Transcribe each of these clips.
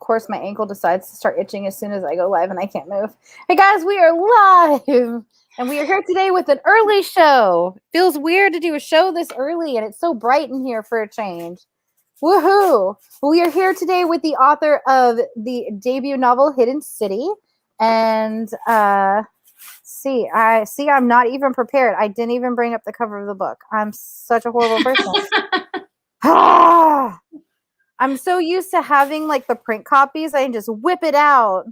course, my ankle decides to start itching as soon as I go live and I can't move. Hey guys, we are live and we are here today with an early show. Feels weird to do a show this early and it's so bright in here for a change. Woohoo! We are here today with the author of the debut novel Hidden City. And I'm not even prepared. I didn't even bring up the cover of the book. I'm such a horrible person. I'm so used to having like the print copies. I can just whip it out.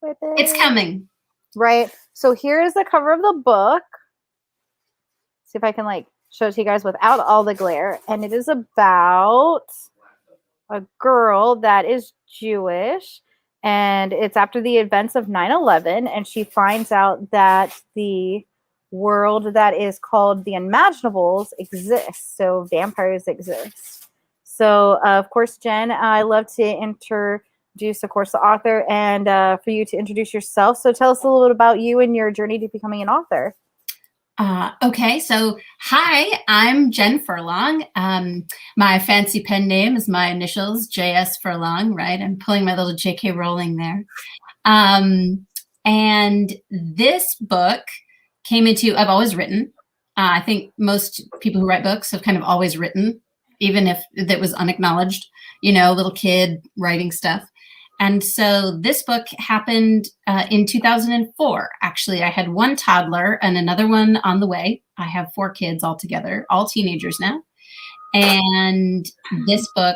Whip it. It's coming. Right. So here is the cover of the book. See if I can like show it to you guys without all the glare. And it is about a girl that is Jewish. And it's after the events of 9/11. And she finds out that the world that is called the Unimaginables exists. So vampires exist. So, of course, Jen, I love to introduce, of course, the author and for you to introduce yourself. So tell us a little bit about you and your journey to becoming an author. Okay, so hi, I'm Jen Furlong. My fancy pen name is my initials, J.S. Furlong, right? I'm pulling my little J.K. Rowling there. And this book came into, I've always written. I think most people who write books have kind of always written, even if that was unacknowledged, little kid writing stuff. And so this book happened in 2004. Actually, I had one toddler and another one on the way. I have 4 kids altogether, all teenagers now. And this book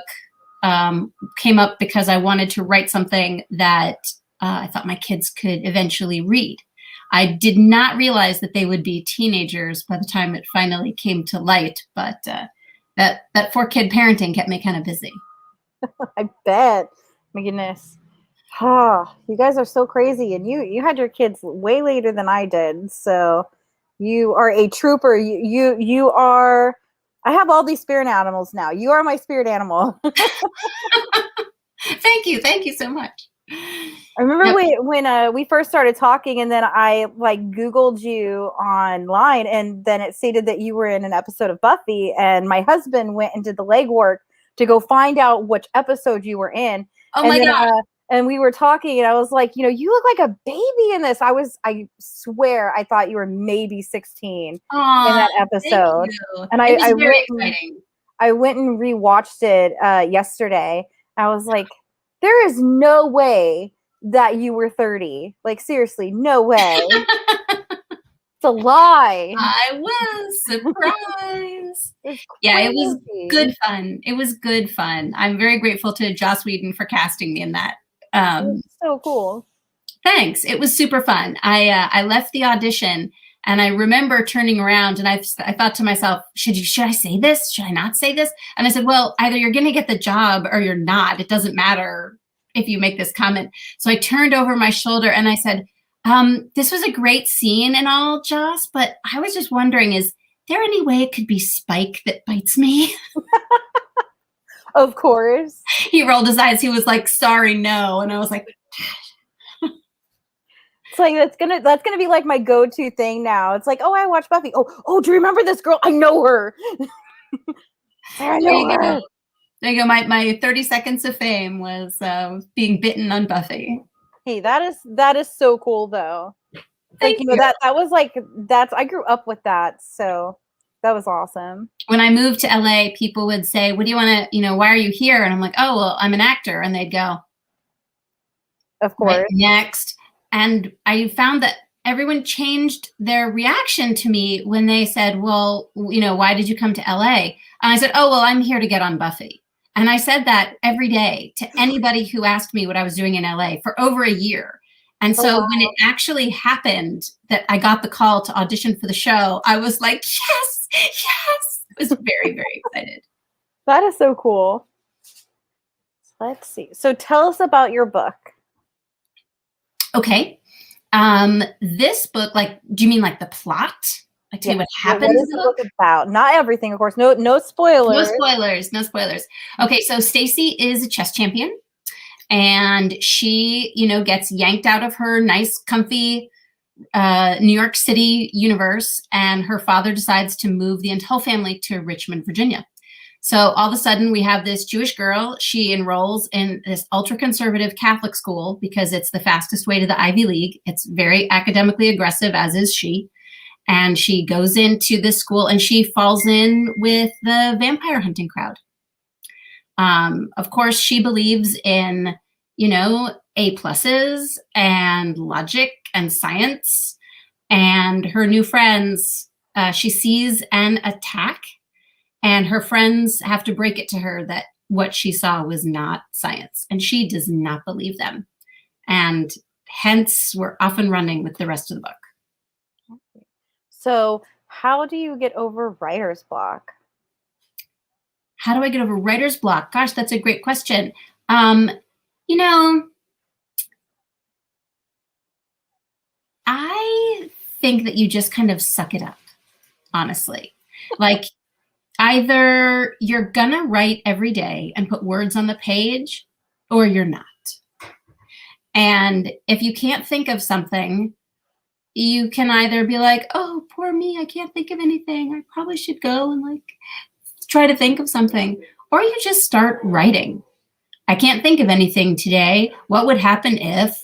came up because I wanted to write something that I thought my kids could eventually read. I did not realize that they would be teenagers by the time it finally came to light, but that 4-kid parenting kept me kind of busy. I bet. My goodness. You guys are so crazy. And you had your kids way later than I did. So you are a trooper. You are, I have all these spirit animals now. You are my spirit animal. Thank you. Thank you so much. I remember when we first started talking and then I like Googled you online and then it stated that you were in an episode of Buffy and my husband went and did the legwork to go find out which episode you were in. Oh my God. And we were talking and I was like, you look like a baby in this. I swear I thought you were maybe 16 in that episode. And it was very exciting. I went and rewatched it yesterday. I was like, there is no way that you were 30. Like, seriously, no way. It's a lie. I was surprised. Yeah, it was good fun. It was good fun. I'm very grateful to Joss Whedon for casting me in that. So cool. Thanks. It was super fun. I left the audition and I remember turning around and I thought to myself, should I say this? Should I not say this? And I said, well, either you're going to get the job or you're not. It doesn't matter if you make this comment. So I turned over my shoulder and I said, this was a great scene and all, Joss, but I was just wondering, is there any way it could be Spike that bites me? Of course. He rolled his eyes. He was like, sorry, no. And I was like, it's like, that's gonna be like my go-to thing now. It's like, oh, I watch Buffy. Oh, do you remember this girl? I know her. I know her. There you go. My 30 seconds of fame was being bitten on Buffy. Hey, that is so cool though. Thank you. That was like, I grew up with that. So that was awesome. When I moved to LA, people would say, what do you want to, why are you here? And I'm like, oh, well, I'm an actor. And they'd go, of course. Right, next. And I found that everyone changed their reaction to me when they said, well, why did you come to LA? And I said, oh, well, I'm here to get on Buffy. And I said that every day to anybody who asked me what I was doing in LA for over a year. And so when it actually happened that I got the call to audition for the show, I was like, yes. I was very, very excited. That is so cool. Let's see. So tell us about your book. Okay. This book, do you mean like the plot? Like tell you what happens? What is the book about? Not everything, of course. No spoilers. No spoilers. Okay, so Stacy is a chess champion. And she, gets yanked out of her nice, comfy New York City universe. And her father decides to move the whole family to Richmond, Virginia. So all of a sudden we have this Jewish girl. She enrolls in this ultra-conservative Catholic school because it's the fastest way to the Ivy League. It's very academically aggressive, as is she. And she goes into this school and she falls in with the vampire hunting crowd. Of course, she believes in, A pluses and logic and science. And her new friends, she sees an attack. And her friends have to break it to her that what she saw was not science. And she does not believe them. And hence, we're off and running with the rest of the book. So how do you get over writer's block? How do I get over writer's block? Gosh, that's a great question. I think that you just kind of suck it up, honestly. Like, either you're gonna write every day and put words on the page, or you're not. And if you can't think of something, you can either be like, oh, poor me, I can't think of anything. I probably should go and try to think of something. Or you just start writing. I can't think of anything today. What would happen if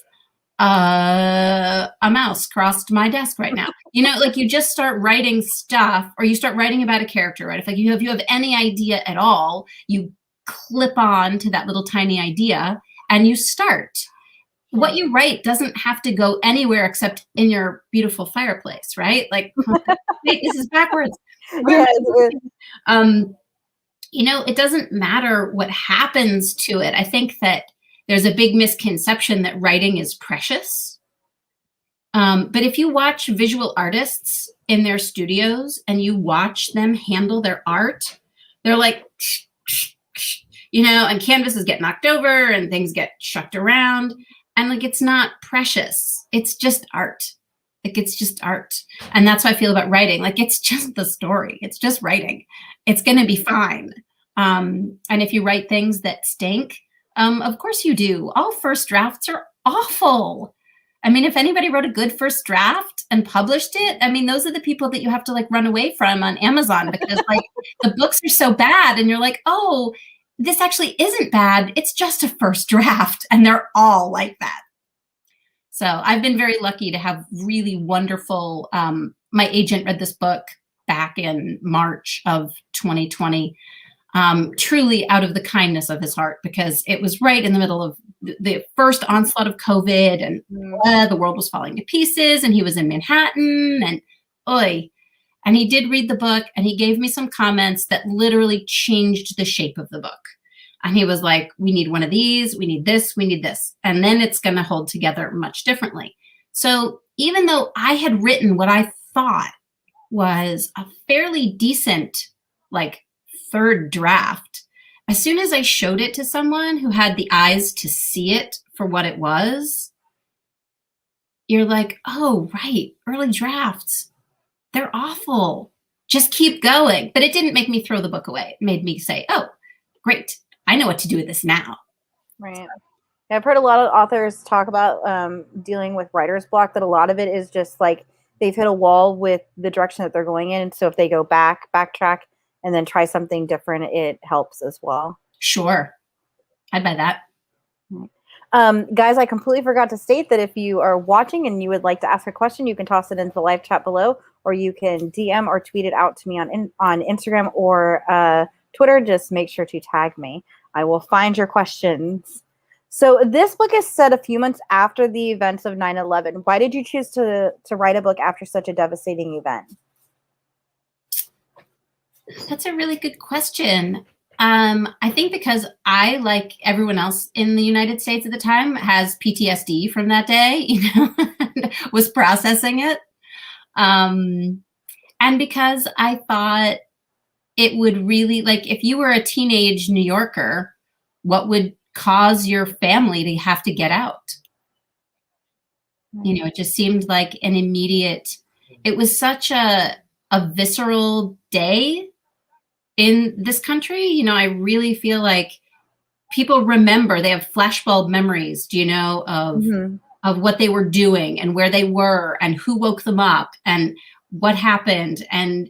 a mouse crossed my desk right now? You just start writing stuff, or you start writing about a character, right? If you have any idea at all, you clip on to that little tiny idea and you start. What you write doesn't have to go anywhere except in your beautiful fireplace, right? Wait, this is backwards. Yeah, it doesn't matter what happens to it. I think that there's a big misconception that writing is precious. But if you watch visual artists in their studios and you watch them handle their art, they're like, and canvases get knocked over and things get shucked around. And it's not precious. It's just art. It's just art. And that's how I feel about writing. It's just the story. It's just writing. It's going to be fine. And if you write things that stink, of course you do. All first drafts are awful. If anybody wrote a good first draft and published it, those are the people that you have to run away from on Amazon because the books are so bad and you're like, oh, this actually isn't bad. It's just a first draft. And they're all like that. So I've been very lucky to have really wonderful, my agent read this book back in March of 2020, truly out of the kindness of his heart, because it was right in the middle of the first onslaught of COVID and the world was falling to pieces and he was in Manhattan and and he did read the book and he gave me some comments that literally changed the shape of the book. And he was like, we need one of these, we need this, we need this. And then it's going to hold together much differently. So even though I had written what I thought was a fairly decent, third draft, as soon as I showed it to someone who had the eyes to see it for what it was, you're like, oh, right, early drafts, they're awful. Just keep going. But it didn't make me throw the book away. It made me say, oh, great, I know what to do with this now. Right. I've heard a lot of authors talk about dealing with writer's block, that a lot of it is just they've hit a wall with the direction that they're going in. So if they go backtrack, and then try something different, it helps as well. Sure. I'd buy that. Guys, I completely forgot to state that if you are watching and you would like to ask a question, you can toss it into the live chat below, or you can DM or tweet it out to me on Instagram or Twitter. Just make sure to tag me. I will find your questions. So this book is set a few months after the events of 9/11. Why did you choose to write a book after such a devastating event? That's a really good question. I think because I, like everyone else in the United States at the time, has PTSD from that day, was processing it. And because I thought it would really, if you were a teenage New Yorker, what would cause your family to have to get out? It just seemed like an immediate, it was such a visceral day in this country. I really feel like people remember, they have flashbulb memories, of what they were doing and where they were and who woke them up and what happened. And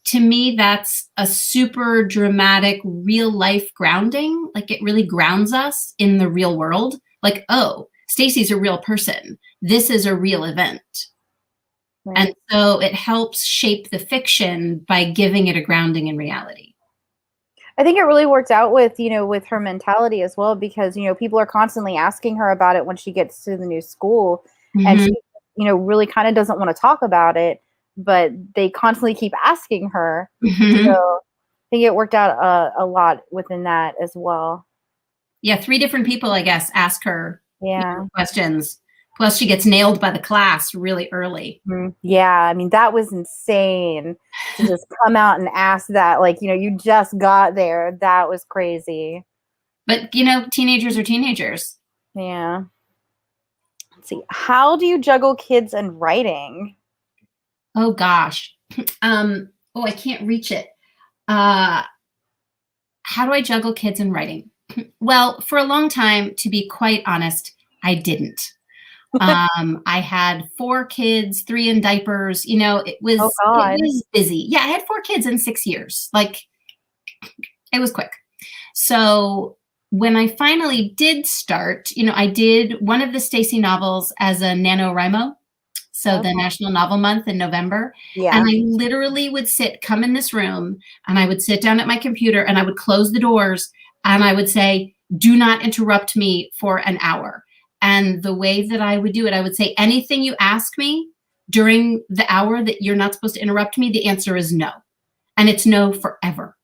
to me, that's a super dramatic real life grounding. Like it really grounds us in the real world. Like, oh, Stacy's a real person. This is a real event. Right. And so it helps shape the fiction by giving it a grounding in reality. I think it really worked out with, with her mentality as well, because, people are constantly asking her about it when she gets to the new school. And she, really kind of doesn't want to talk about it, but they constantly keep asking her. So I think it worked out a lot within that as well. Yeah, 3 different people, I guess, ask her questions. Plus, she gets nailed by the class really early. Yeah, I mean, that was insane to just come out and ask that. Like, you just got there. That was crazy. But, teenagers are teenagers. Yeah. Let's see. How do you juggle kids and writing? Oh, gosh. I can't reach it. How do I juggle kids and writing? Well, for a long time, to be quite honest, I didn't. I had 4 kids, 3 in diapers. It was busy. Yeah, I had 4 kids in 6 years. Like, it was quick. So when I finally did start, I did one of the Stacy novels as a NaNoWriMo. So the National Novel Month in November. Yeah. And I literally would come in this room, and I would sit down at my computer, and I would close the doors, and I would say, do not interrupt me for an hour. And the way that I would do it, I would say, anything you ask me during the hour that you're not supposed to interrupt me, the answer is no. And it's no forever.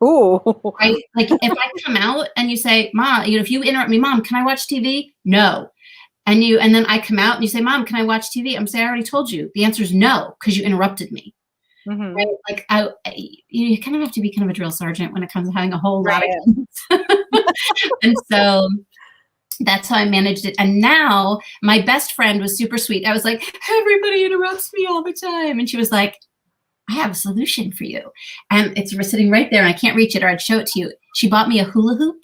Ooh. Right? Like if I come out and you say, Mom, if you interrupt me, Mom, can I watch TV? No. And then I come out and you say, Mom, can I watch TV? I'm saying, I already told you. The answer is no, because you interrupted me. Right? Like you kind of have to be kind of a drill sergeant when it comes to having a whole lot of kids. And so that's how I managed it. And now my best friend was super sweet. I was like, everybody interrupts me all the time. And she was like, I have a solution for you. And it's sitting right there and I can't reach it, or I'd show it to you. She bought me a hula hoop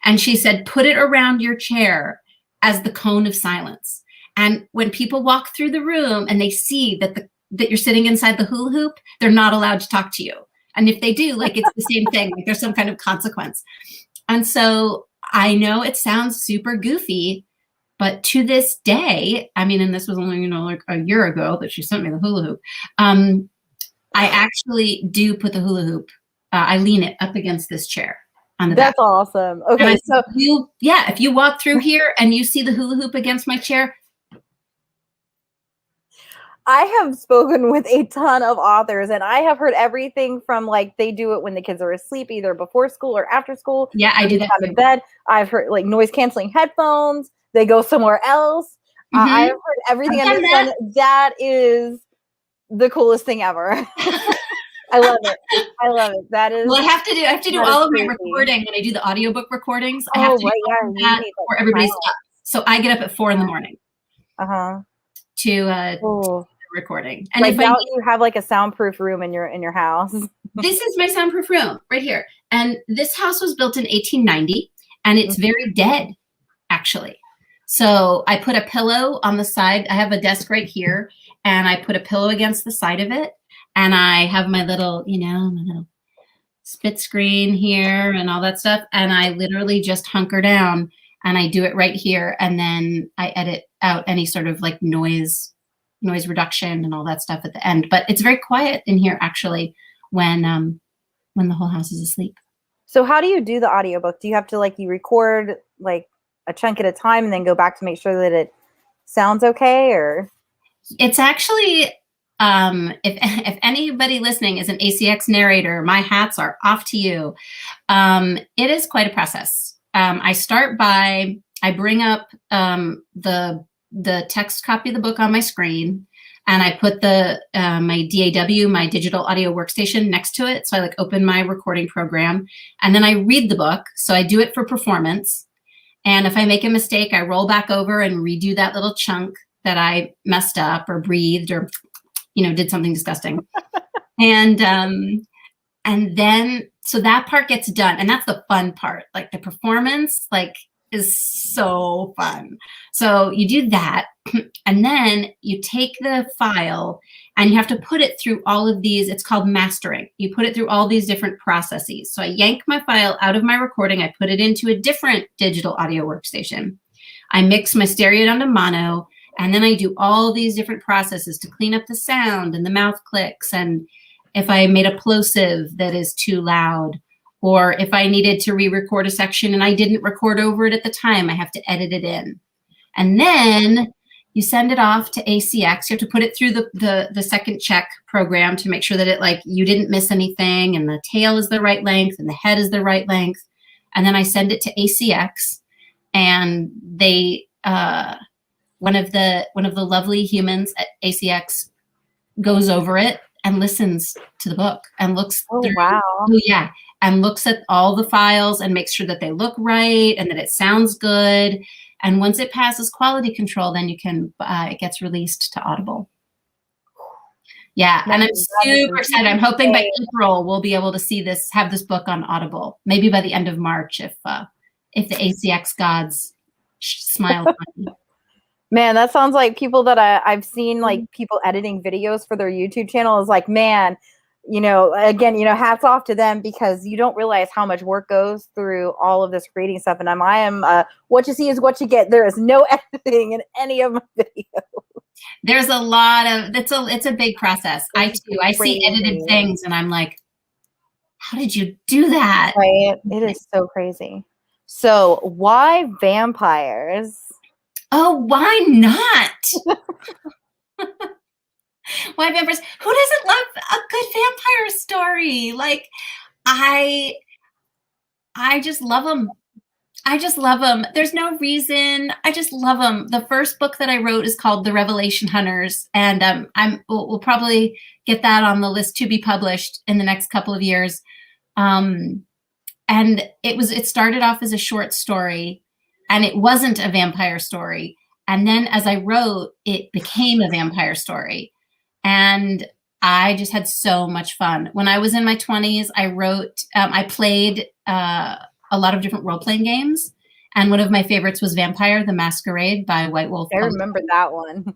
and she said, put it around your chair as the cone of silence. And when people walk through the room and they see that you're sitting inside the hula hoop, they're not allowed to talk to you. And if they do, like, it's the same thing, like there's some kind of consequence. And so I know it sounds super goofy, but to this day, I mean, and this was only, like a year ago that she sent me the hula hoop. I actually do put the hula hoop, I lean it up against this chair on the back. That's awesome. Okay. So if you walk through here and you see the hula hoop against my chair. I have spoken with a ton of authors, and I have heard everything from, like, they do it when the kids are asleep, either before school or after school. Yeah, I do that in bed. I've heard, like, noise canceling headphones. They go somewhere else. I have heard everything under the sun. That is the coolest thing ever. I love it. I love it. That is. Well, I have to do all of my recording when I do the audiobook recordings. I have to do that before everybody's up. So I get up at 4 in the morning. To recording. And like, now you have like a soundproof room in your house. This is my soundproof room right here. And this house was built in 1890 and it's very dead, actually. So I put a pillow on the side. I have a desk right here and I put a pillow against the side of it. And I have my little, my little split screen here and all that stuff. And I literally just hunker down and I do it right here. And then I edit out any sort of like noise reduction and all that stuff at the end. But it's very quiet in here actually when the whole house is asleep. So how do you do the audiobook? Do you have to, like, you record like a chunk at a time and then go back to make sure that it sounds okay? Or it's actually if anybody listening is an ACX narrator, my hats are off to you. It is quite a process. I start by, I bring up the text copy of the book on my screen, and I put my DAW, my digital audio workstation, next to it. So I open my recording program, and then I read the book. So I do it for performance. And if I make a mistake, I roll back over and redo that little chunk that I messed up or breathed or, did something disgusting. And then, so that part gets done. And that's the fun part. Like the performance, like is so fun. So you do that, and then you take the file and you have to put it through all of these. It's called mastering. You put it through all these different processes. So I yank my file out of my recording. I put it into a different digital audio workstation. I mix my stereo down to mono, and then I do all these different processes to clean up the sound and the mouth clicks, and if I made a plosive that is too loud, or if I needed to re-record a section and I didn't record over it at the time, I have to edit it in. And then you send it off to ACX. You have to put it through the second check program to make sure that it, like, you didn't miss anything and the tail is the right length and the head is the right length. And then I send it to ACX, and they one of the lovely humans at ACX goes over it and listens to the book and looks through. Wow. Oh, yeah. And looks at all the files and makes sure that they look right and that it sounds good. And once it passes quality control, then you can, it gets released to Audible. Yeah. And I'm super excited. I'm hoping by April, we'll be able to see this, have this book on Audible, maybe by the end of March, if the ACX gods smile. Man, that sounds like people that I've seen, like people editing videos for their YouTube channel is like, man, you know, again, you know, hats off to them, because you don't realize how much work goes through all of this creating stuff. And I am what you see is what you get. There is no editing in any of my videos. There's a lot of, it's a big process. I see edited things and I'm like, how did you do that? Right. It is so crazy. So why vampires? Oh, why not? Why vampires? Who doesn't love a good vampire story? Like, I just love them. I just love them. There's no reason. I just love them. The first book that I wrote is called The Revelation Hunters, and we'll probably get that on the list to be published in the next couple of years. And it started off as a short story, and it wasn't a vampire story. And then as I wrote, it became a vampire story. And I just had so much fun. When I was in my 20s, I played a lot of different role-playing games. And one of my favorites was Vampire the Masquerade by White Wolf. I remember that one.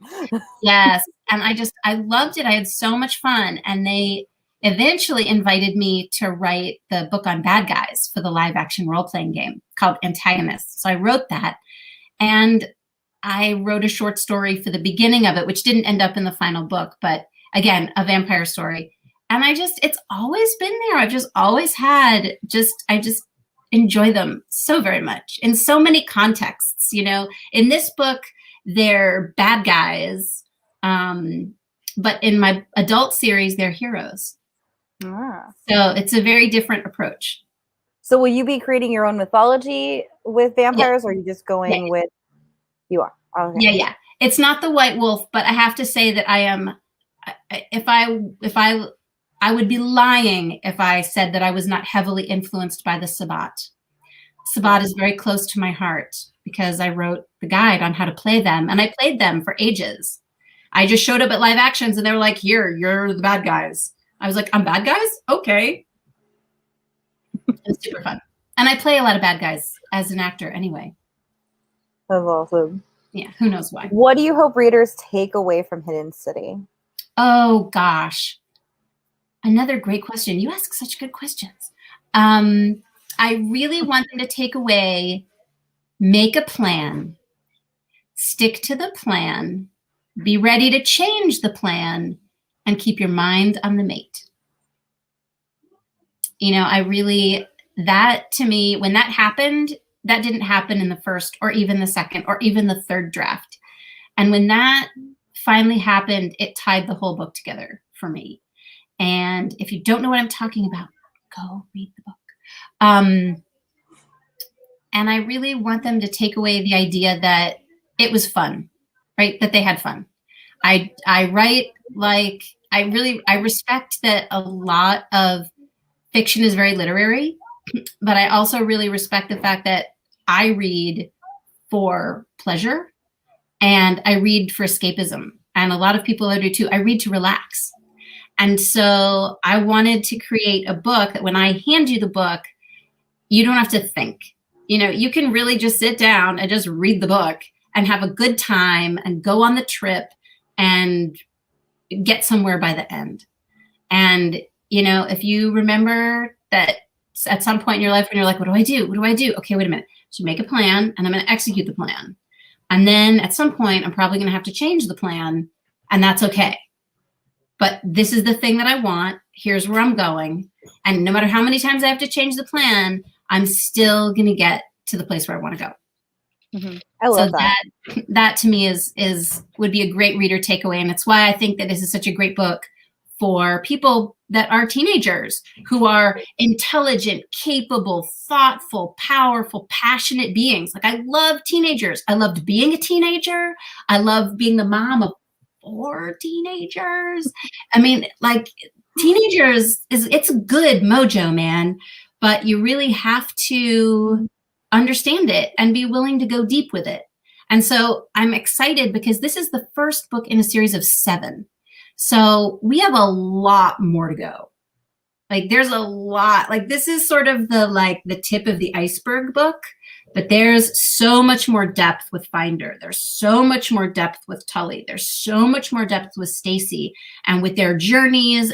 Yes. And I loved it. I had so much fun. And they eventually invited me to write the book on bad guys for the live action role-playing game called Antagonists. So I wrote that. And I wrote a short story for the beginning of it, which didn't end up in the final book, but again, a vampire story. And it's always been there. I've just always had, I just enjoy them so very much in so many contexts. You know, in this book, they're bad guys, but in my adult series, they're heroes. Ah. So it's a very different approach. So will you be creating your own mythology with vampires, or are you just going with? You are. Okay. Yeah. It's not the White Wolf, but I have to say that I am. If I would be lying if I said that I was not heavily influenced by the Sabbat. Sabbat is very close to my heart because I wrote the guide on how to play them, and I played them for ages. I just showed up at live actions, and they were like, "Here, you're the bad guys." I was like, "I'm bad guys? Okay." It was super fun, and I play a lot of bad guys as an actor anyway. That's awesome. Yeah, who knows why. What do you hope readers take away from Hidden City? Oh, gosh. Another great question. You ask such good questions. I really want them to take away, make a plan, stick to the plan, be ready to change the plan, and keep your mind on the mate. You know, that to me, when that happened, that didn't happen in the first or even the second or even the third draft. And when that finally happened, it tied the whole book together for me. And if you don't know what I'm talking about, go read the book. And I really want them to take away the idea that it was fun, right? That they had fun. I write like, I respect that a lot of fiction is very literary, but I also really respect the fact that I read for pleasure and I read for escapism. And a lot of people do too. I read to relax. And so I wanted to create a book that when I hand you the book, you don't have to think. You know, you can really just sit down and just read the book and have a good time and go on the trip and get somewhere by the end. And, you know, if you remember that at some point in your life when you're like, what do I do? What do I do? Okay, wait a minute. So make a plan and I'm going to execute the plan. And then at some point, I'm probably going to have to change the plan, and that's okay. But this is the thing that I want. Here's where I'm going. And no matter how many times I have to change the plan, I'm still going to get to the place where I want to go. Mm-hmm. I love that. That to me would be a great reader takeaway. And it's why I think that this is such a great book for people that are teenagers who are intelligent, capable, thoughtful, powerful, passionate beings. Like, I love teenagers. I loved being a teenager. I love being the mom of 4 teenagers. I mean, like, teenagers it's good mojo, man, but you really have to understand it and be willing to go deep with it. And so I'm excited because this is the first book in a series of 7. So we have a lot more to go. Like, there's a lot, like, this is sort of the tip of the iceberg book, but there's so much more depth with Finder. There's so much more depth with Tully. There's so much more depth with Stacy and with their journeys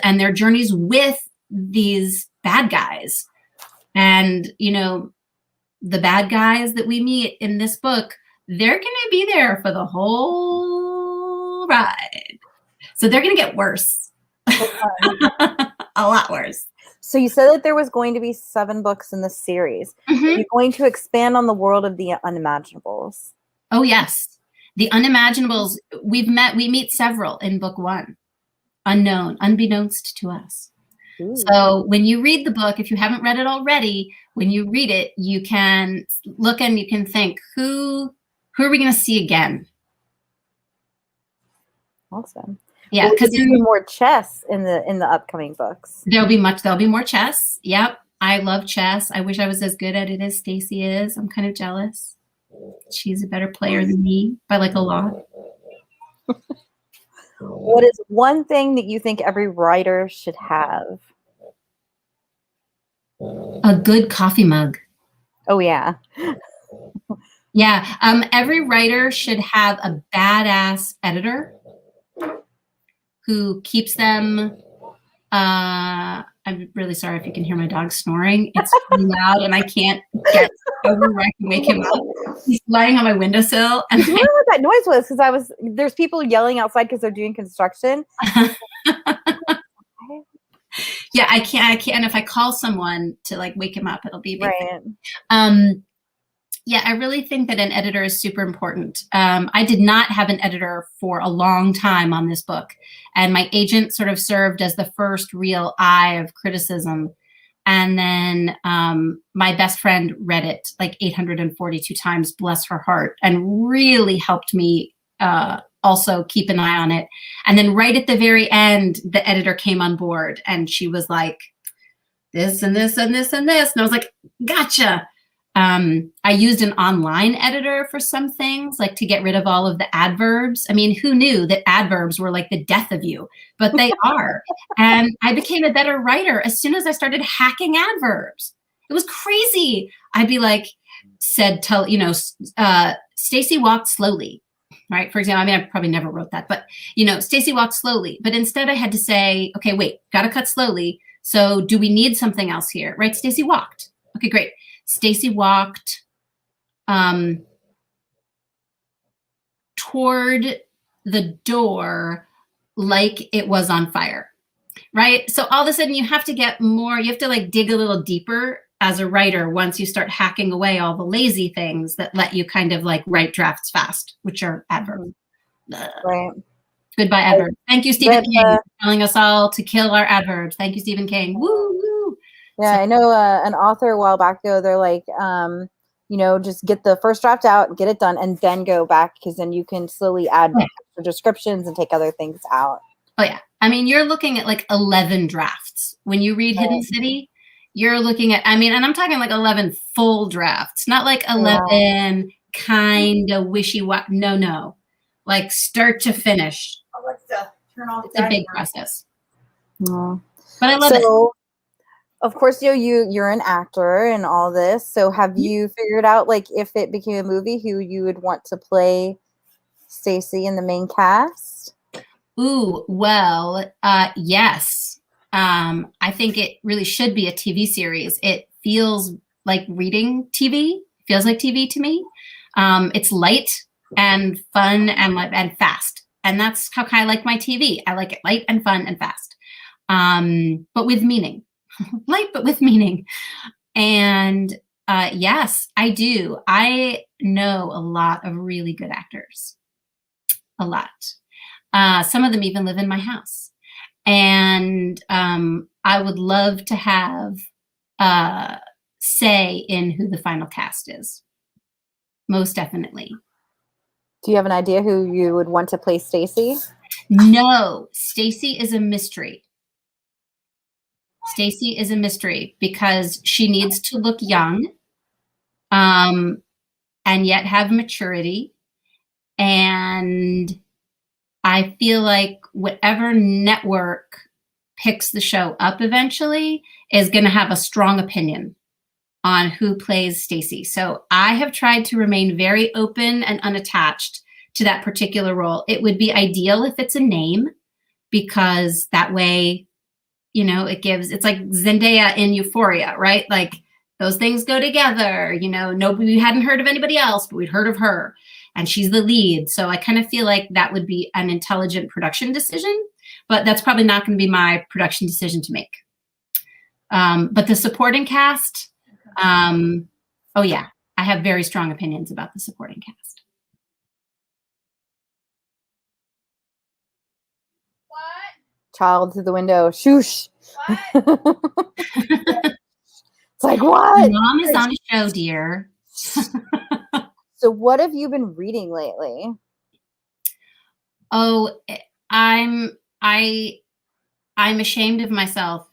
with these bad guys. And, you know, the bad guys that we meet in this book, they're going to be there for the whole ride. So they're going to get worse. A lot worse. So you said that there was going to be 7 books in this series. Mm-hmm. Are you going to expand on the world of the Unimaginables? Oh, yes. The Unimaginables, we meet several in book 1. Unknown, unbeknownst to us. Ooh. So when you read the book, if you haven't read it already, when you read it, you can look and you can think, who are we going to see again? Awesome. Yeah, because there'll be more chess in the upcoming books. There'll be more chess. Yep. I love chess. I wish I was as good at it as Stacy is. I'm kind of jealous. She's a better player than me by like a lot. What is one thing that you think every writer should have? A good coffee mug. Oh, yeah. Yeah. Every writer should have a badass editor who keeps them. I'm really sorry if you can hear my dog snoring. It's really loud and I can't get over where I can wake him up. He's lying on my windowsill. And I wonder what that noise was, because there's people yelling outside because they're doing construction. Yeah, I can't. And if I call someone to like wake him up, it'll be right. Yeah, I really think that an editor is super important. I did not have an editor for a long time on this book. And my agent sort of served as the first real eye of criticism. And then my best friend read it like 842 times, bless her heart, and really helped me also keep an eye on it. And then right at the very end, the editor came on board and she was like, this and this and this and this. And I was like, gotcha. I used an online editor for some things, like to get rid of all of the adverbs. I mean, who knew that adverbs were like the death of you? But they are. And I became a better writer as soon as I started hacking adverbs. It was crazy. I'd be like, Stacy walked slowly, right? For example, I mean, I probably never wrote that, but, Stacy walked slowly. But instead I had to say, okay, wait, got to cut slowly. So do we need something else here, right? Stacy walked. Okay, great. Stacy walked toward the door like it was on fire, right? So all of a sudden you have to get more, you have to like dig a little deeper as a writer once you start hacking away all the lazy things that let you kind of like write drafts fast, which are adverbs. Right. Goodbye, adverb. Thank you, Stephen King, for telling us all to kill our adverbs. Thank you, Stephen King. Woo, woo. Yeah, I know an author a while back ago, they're like, just get the first draft out, get it done, and then go back, because then you can slowly add extra descriptions and take other things out. Oh, yeah. I mean, you're looking at like 11 drafts. When you read Hidden City, you're looking at, and I'm talking like 11 full drafts, not like 11 kind of wishy-washy. No. Like start to finish. Alexa, turn off. It's a big process. Yeah. But I love it. of course, you're an actor and all this. So have you figured out, like, if it became a movie, who you would want to play Stacy in the main cast? Ooh, well, yes. I think it really should be a TV series. It feels like reading TV, feels like TV to me. It's light and fun and fast. And that's how kind of like my TV. I like it light and fun and fast. But with meaning. Light, but with meaning. And yes, I do. I know a lot of really good actors. A lot. Some of them even live in my house. And I would love to have say in who the final cast is. Most definitely. Do you have an idea who you would want to play Stacy? No, Stacy is a mystery. Stacy is a mystery because she needs to look young and yet have maturity. And I feel like whatever network picks the show up eventually is going to have a strong opinion on who plays Stacy. So I have tried to remain very open and unattached to that particular role. It would be ideal if it's a name, because that way, you know, it's like Zendaya in Euphoria, right? Like those things go together. You know, we hadn't heard of anybody else, but we'd heard of her. And she's the lead. So I kind of feel like that would be an intelligent production decision, but that's probably not going to be my production decision to make. But the supporting cast, oh yeah, I have very strong opinions about the supporting cast. What? Child through the window. Shoosh. It's like, what? Mom is on a show, dear. So what have you been reading lately? Oh, I'm ashamed of myself.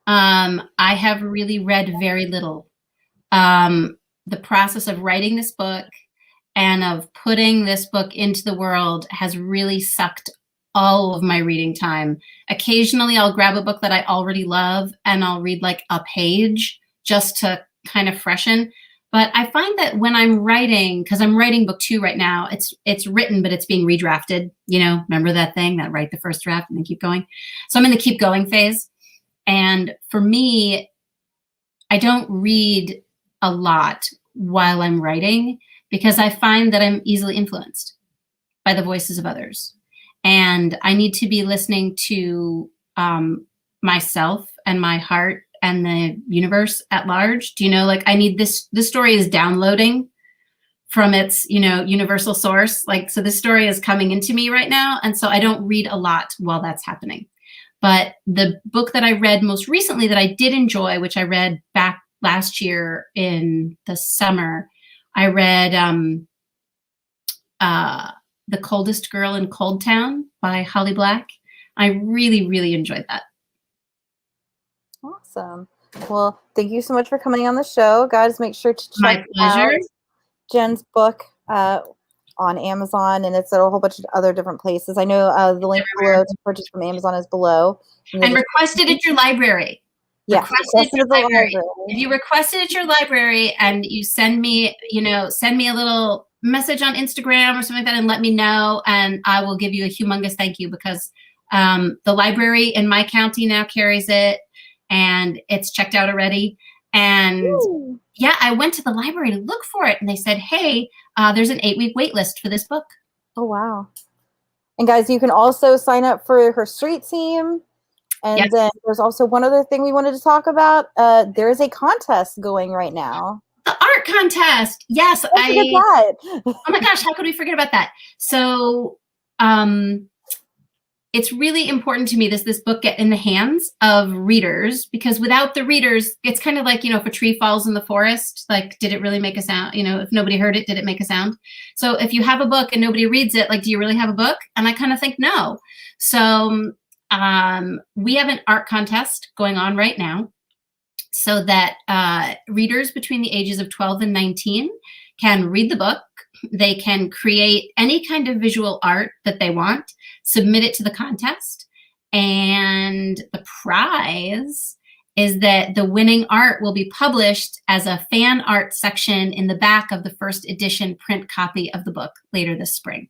I have really read very little. The process of writing this book and of putting this book into the world has really sucked all of my reading time. Occasionally I'll grab a book that I already love and I'll read like a page just to kind of freshen. But I find that when I'm writing, because I'm writing book 2 right now, it's written, but it's being redrafted. You know, remember that thing, that write the first draft and then keep going? So I'm in the keep going phase. And for me, I don't read a lot while I'm writing because I find that I'm easily influenced by the voices of others. And I need to be listening to myself and my heart and the universe at large. Do you know, like I need this story is downloading from its, you know, universal source. Like, so this story is coming into me right now. And so I don't read a lot while that's happening. But the book that I read most recently that I did enjoy, which I read back last year in the summer, I read The Coldest Girl in Cold Town by Holly Black. I really, really enjoyed that. Awesome. Well, thank you so much for coming on the show. Guys, make sure to check out Jen's book on Amazon, and it's at a whole bunch of other different places. I know the link below to purchase from Amazon is below. And request it at your library. Yeah, request it at your library. If you request it at your library and you send me a little message on Instagram or something like that and let me know, and I will give you a humongous thank you, because the library in my county now carries it and it's checked out already. And yeah, I went to the library to look for it and they said, hey, there's an 8-week wait list for this book. Oh, wow. And guys, you can also sign up for her street team. And then there's also one other thing we wanted to talk about. There is a contest going right now. The art contest. Yes. Oh my gosh, how could we forget about that? So it's really important to me that this book get in the hands of readers, because without the readers, it's kind of like, you know, if a tree falls in the forest, like, did it really make a sound? You know, if nobody heard it, did it make a sound? So if you have a book and nobody reads it, like, do you really have a book? And I kind of think no. So we have an art contest going on right now so that readers between the ages of 12 and 19 can read the book. They can create any kind of visual art that they want, submit it to the contest, and the prize is that the winning art will be published as a fan art section in the back of the first edition print copy of the book later this spring.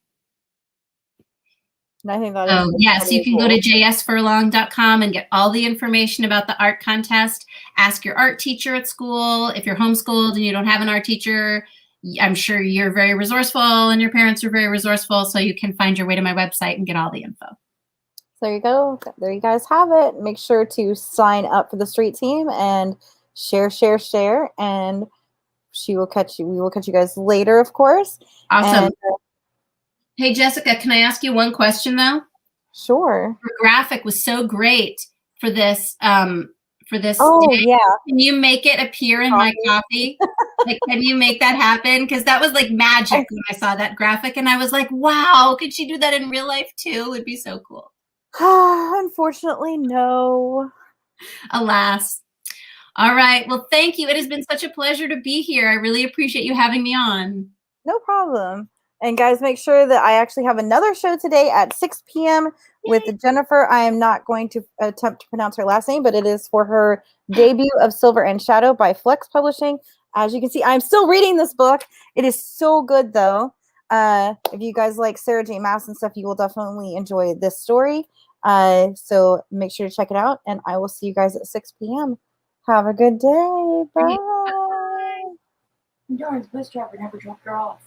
And I think that So, is yes, you can go to jsfurlong.com and get all the information about the art contest. Ask your art teacher at school. If you're homeschooled and you don't have an art teacher, I'm sure you're very resourceful and your parents are very resourceful, so you can find your way to my website and get all the info. There you go. There you guys have it. Make sure to sign up for the street team and share, and we will catch you guys later, of course. Awesome. And, hey, Jessica, can I ask you one question though? Sure. Your graphic was so great for this Oh, day. yeah. Can you make it appear in my copy? Like, can you make that happen? Because that was like magic when I saw that graphic, and I was like, wow, could she do that in real life too? It would be so cool. Unfortunately, no. Alas. All right. Well, thank you. It has been such a pleasure to be here. I really appreciate you having me on. No problem. And guys, make sure that I actually have another show today at 6 p.m. with Jennifer. I am not going to attempt to pronounce her last name, but it is for her debut of Silver and Shadow by Flex Publishing. As you can see, I'm still reading this book. It is so good, though. If you guys like Sarah J. Maas and stuff, you will definitely enjoy this story. So make sure to check it out, and I will see you guys at 6 p.m. Have a good day. Bye. Darn, bus driver never dropped her off.